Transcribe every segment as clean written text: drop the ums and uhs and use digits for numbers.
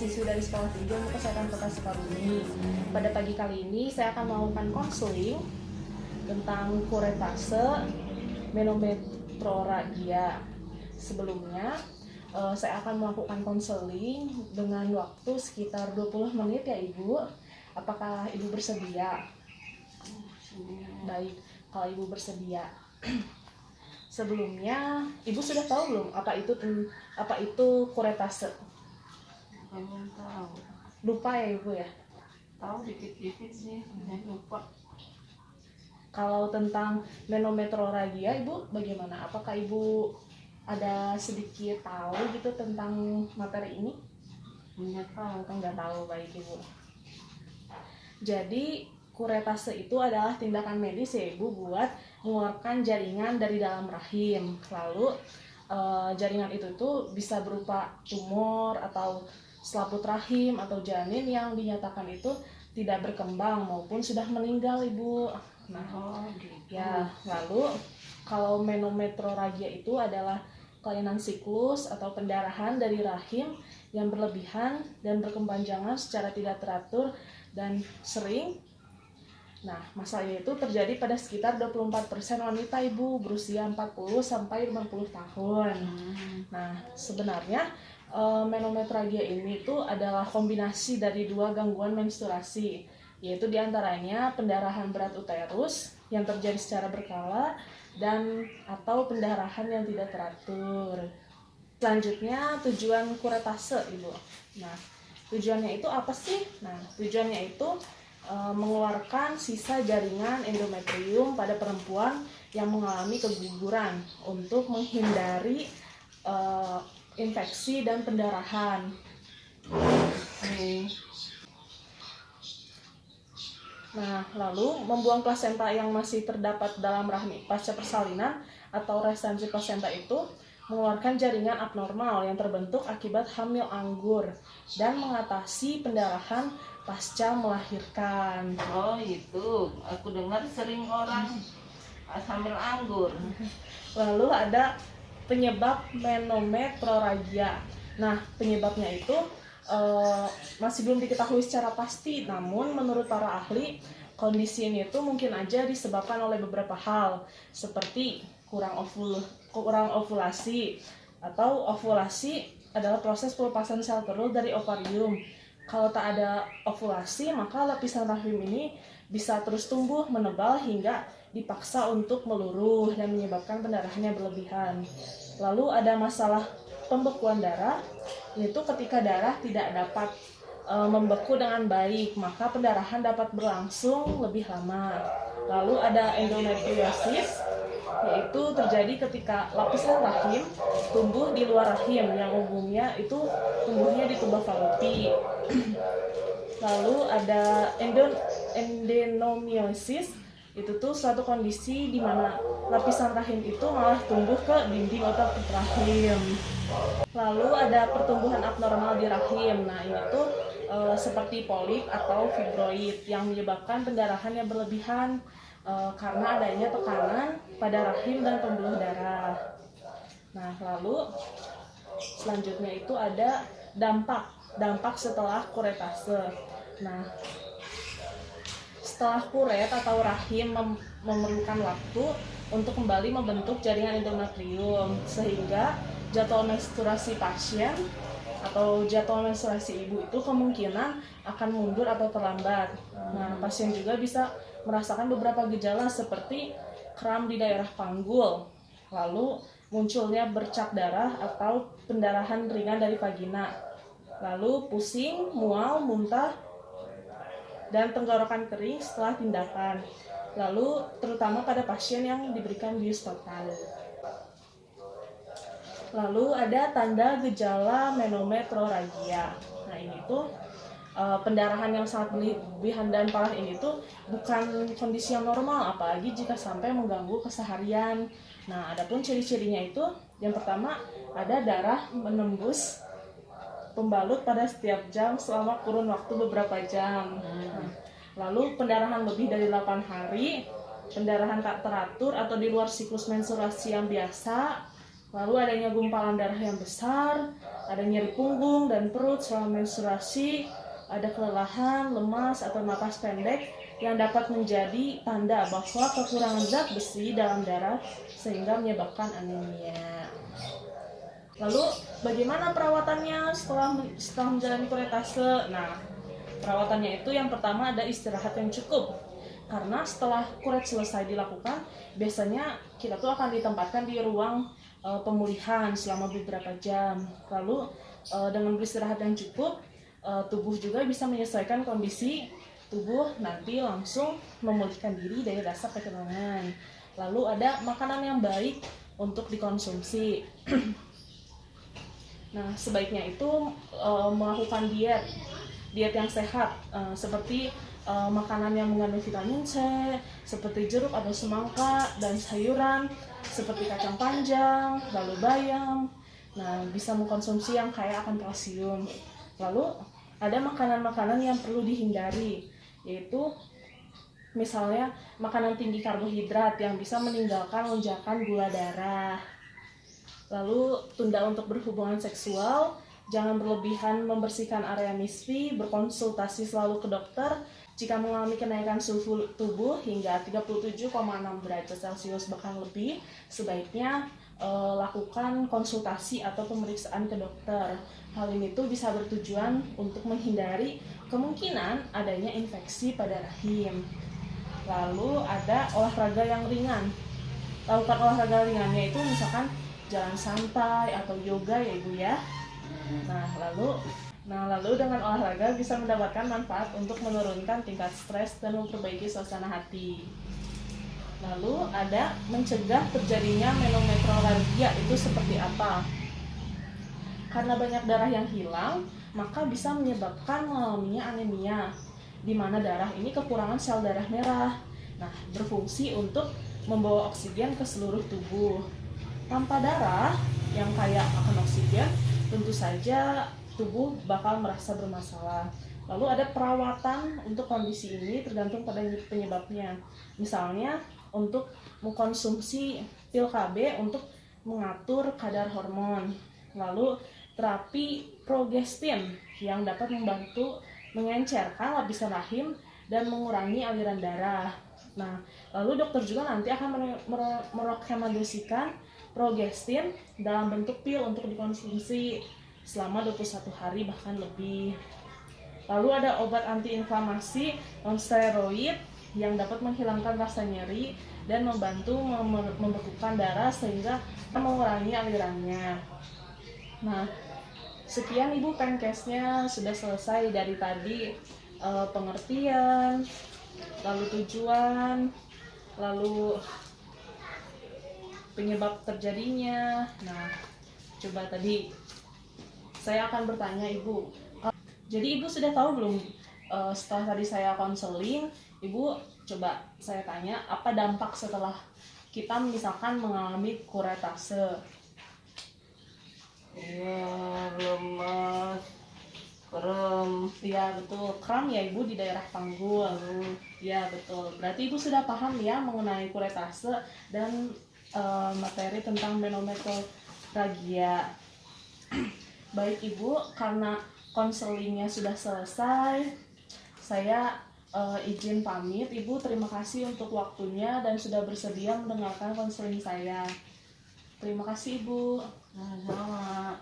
mahasiswi dari Sekolah Tinggi Ilmu Kesehatan Kota Sukabumi. Pada pagi kali ini saya akan melakukan konseling tentang kuretase menometroragia. Sebelumnya saya akan melakukan konseling dengan waktu sekitar 20 menit ya Ibu. Apakah Ibu bersedia? Baik, kalau Ibu bersedia. Sebelumnya Ibu sudah tahu belum apa itu kuretase? Belum tahu. Lupa ya Ibu ya? Tahu dikit-dikit sih, lupa. Kalau tentang menometroragia Ibu bagaimana? Apakah Ibu ada sedikit tahu gitu tentang materi ini? Enggak tahu. Enggak tahu, baik Ibu. Jadi kuretase itu adalah tindakan medis ya Ibu buat mengeluarkan jaringan dari dalam rahim. Lalu jaringan itu tuh bisa berupa tumor atau selaput rahim atau janin yang dinyatakan itu tidak berkembang maupun sudah meninggal Ibu. Nah, gitu. ya, lalu kalau menometroragia itu adalah kelainan siklus atau pendarahan dari rahim yang berlebihan dan berkepanjangan secara tidak teratur dan sering. Nah, masalahnya itu terjadi pada sekitar 24% wanita Ibu berusia 40 sampai 50 tahun. Nah, sebenarnya menometroragia ini itu adalah kombinasi dari dua gangguan menstruasi, yaitu diantaranya pendarahan berat uterus yang terjadi secara berkala dan atau pendarahan yang tidak teratur. Selanjutnya tujuan kuretase Ibu. Nah, tujuannya itu apa sih? Nah, tujuannya itu mengeluarkan sisa jaringan endometrium pada perempuan yang mengalami keguguran untuk menghindari infeksi dan pendarahan. Nah, lalu membuang plasenta yang masih terdapat dalam rahim pasca persalinan atau retensi plasenta itu mengeluarkan jaringan abnormal yang terbentuk akibat hamil anggur dan mengatasi pendarahan pasca melahirkan. Oh itu, aku dengar sering orang hamil anggur. Lalu ada penyebab menometroragia. Nah, penyebabnya itu masih belum diketahui secara pasti, namun menurut para ahli kondisi ini itu mungkin aja disebabkan oleh beberapa hal seperti kurang ovulasi atau ovulasi adalah proses pelepasan sel telur dari ovarium. Kalau tak ada ovulasi, maka lapisan rahim ini bisa terus tumbuh menebal hingga dipaksa untuk meluruh dan menyebabkan pendarahannya berlebihan. Lalu ada masalah pembekuan darah, yaitu ketika darah tidak dapat membeku dengan baik, maka pendarahan dapat berlangsung lebih lama. Lalu ada endometriosis, yaitu terjadi ketika lapisan rahim tumbuh di luar rahim yang umumnya itu tumbuhnya di tuba fallopi. Lalu ada endometriosis, itu tuh suatu kondisi di mana lapisan rahim itu malah tumbuh ke dinding otot rahim. Lalu ada pertumbuhan abnormal di rahim. Nah, ini tuh seperti polip atau fibroid yang menyebabkan pendarahan yang berlebihan karena adanya tekanan pada rahim dan pembuluh darah. Nah, lalu selanjutnya itu ada dampak setelah kuretase. Nah, setelah kuret atau rahim memerlukan waktu untuk kembali membentuk jaringan endometrium sehingga jadwal menstruasi pasien atau jadwal menstruasi ibu itu kemungkinan akan mundur atau terlambat. Nah, pasien juga bisa merasakan beberapa gejala seperti kram di daerah panggul, lalu munculnya bercak darah atau pendarahan ringan dari vagina, lalu pusing, mual, muntah, dan tenggorokan kering setelah tindakan. Lalu terutama pada pasien yang diberikan bius total. Lalu ada tanda gejala menometroragia. Nah, ini tuh pendarahan yang sangat berlebihan dan parah ini tuh bukan kondisi yang normal, apalagi jika sampai mengganggu keseharian. Nah, adapun ciri-cirinya itu yang pertama ada darah menembus pembalut pada setiap jam selama kurun waktu beberapa jam. Lalu pendarahan lebih dari 8 hari, pendarahan tak teratur atau di luar siklus menstruasi yang biasa, Lalu adanya gumpalan darah yang besar, ada nyeri punggung dan perut selama menstruasi, ada kelelahan, lemas, atau napas pendek yang dapat menjadi tanda bahwa kekurangan zat besi dalam darah sehingga menyebabkan anemia. Lalu bagaimana perawatannya setelah menjalani kuretase? Nah, perawatannya itu yang pertama ada istirahat yang cukup. Karena setelah kuret selesai dilakukan, biasanya kita tuh akan ditempatkan di ruang pemulihan selama beberapa jam. Lalu dengan beristirahat yang cukup, tubuh juga bisa menyesuaikan kondisi tubuh nanti langsung memulihkan diri dari rasa kekenangan. Lalu ada makanan yang baik untuk dikonsumsi. Nah, sebaiknya itu melakukan diet yang sehat, seperti makanan yang mengandung vitamin C, seperti jeruk atau semangka, dan sayuran seperti kacang panjang, lalu bayam. Nah, bisa mengkonsumsi yang kaya akan kalsium. Lalu ada makanan-makanan yang perlu dihindari, yaitu misalnya makanan tinggi karbohidrat yang bisa meninggalkan lonjakan gula darah. Lalu tunda untuk berhubungan seksual, jangan berlebihan membersihkan area misfi, berkonsultasi selalu ke dokter. Jika mengalami kenaikan suhu tubuh hingga 37,6 derajat Celcius bahkan lebih, sebaiknya lakukan konsultasi atau pemeriksaan ke dokter. Hal ini tuh bisa bertujuan untuk menghindari kemungkinan adanya infeksi pada rahim. Lalu ada olahraga yang ringan. Lakukan olahraga ringannya itu misalkan jalan santai atau yoga ya Ibu ya. Nah lalu dengan olahraga bisa mendapatkan manfaat untuk menurunkan tingkat stres dan memperbaiki suasana hati. Lalu ada mencegah terjadinya menometrorragia, itu seperti apa? Karena banyak darah yang hilang, maka bisa menyebabkan mengalaminya anemia, di mana darah ini kekurangan sel darah merah. Nah, berfungsi untuk membawa oksigen ke seluruh tubuh. Tanpa darah yang kaya akan oksigen, tentu saja tubuh bakal merasa bermasalah. Lalu ada perawatan untuk kondisi ini tergantung pada penyebabnya. Misalnya untuk mengkonsumsi pil KB untuk mengatur kadar hormon. Lalu terapi progestin yang dapat membantu mengencerkan lapisan rahim dan mengurangi aliran darah. Nah, lalu dokter juga nanti akan merekomendasikan progestin dalam bentuk pil untuk dikonsumsi selama 21 hari bahkan lebih. Lalu ada obat antiinflamasi non-steroid yang dapat menghilangkan rasa nyeri dan membantu membekukan darah sehingga mengurangi alirannya. Nah, sekian Ibu penkesnya sudah selesai dari tadi, pengertian, lalu tujuan, lalu penyebab terjadinya. Nah, coba tadi saya akan bertanya Ibu. Jadi Ibu sudah tahu belum setelah tadi saya konseling, Ibu coba saya tanya apa dampak setelah kita misalkan mengalami kuretase? Ya, lemas, kram. Ya betul, kram ya Ibu di daerah panggul. Ya betul. Berarti Ibu sudah paham ya mengenai kuretase dan materi tentang menometrorragia. Baik Ibu, karena konselingnya sudah selesai, saya izin pamit. Ibu terima kasih untuk waktunya dan sudah bersedia mendengarkan konseling saya. Terima kasih Ibu. Sama-sama.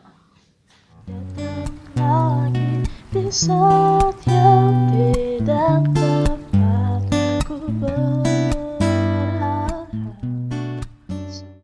Datang lagi di saat yang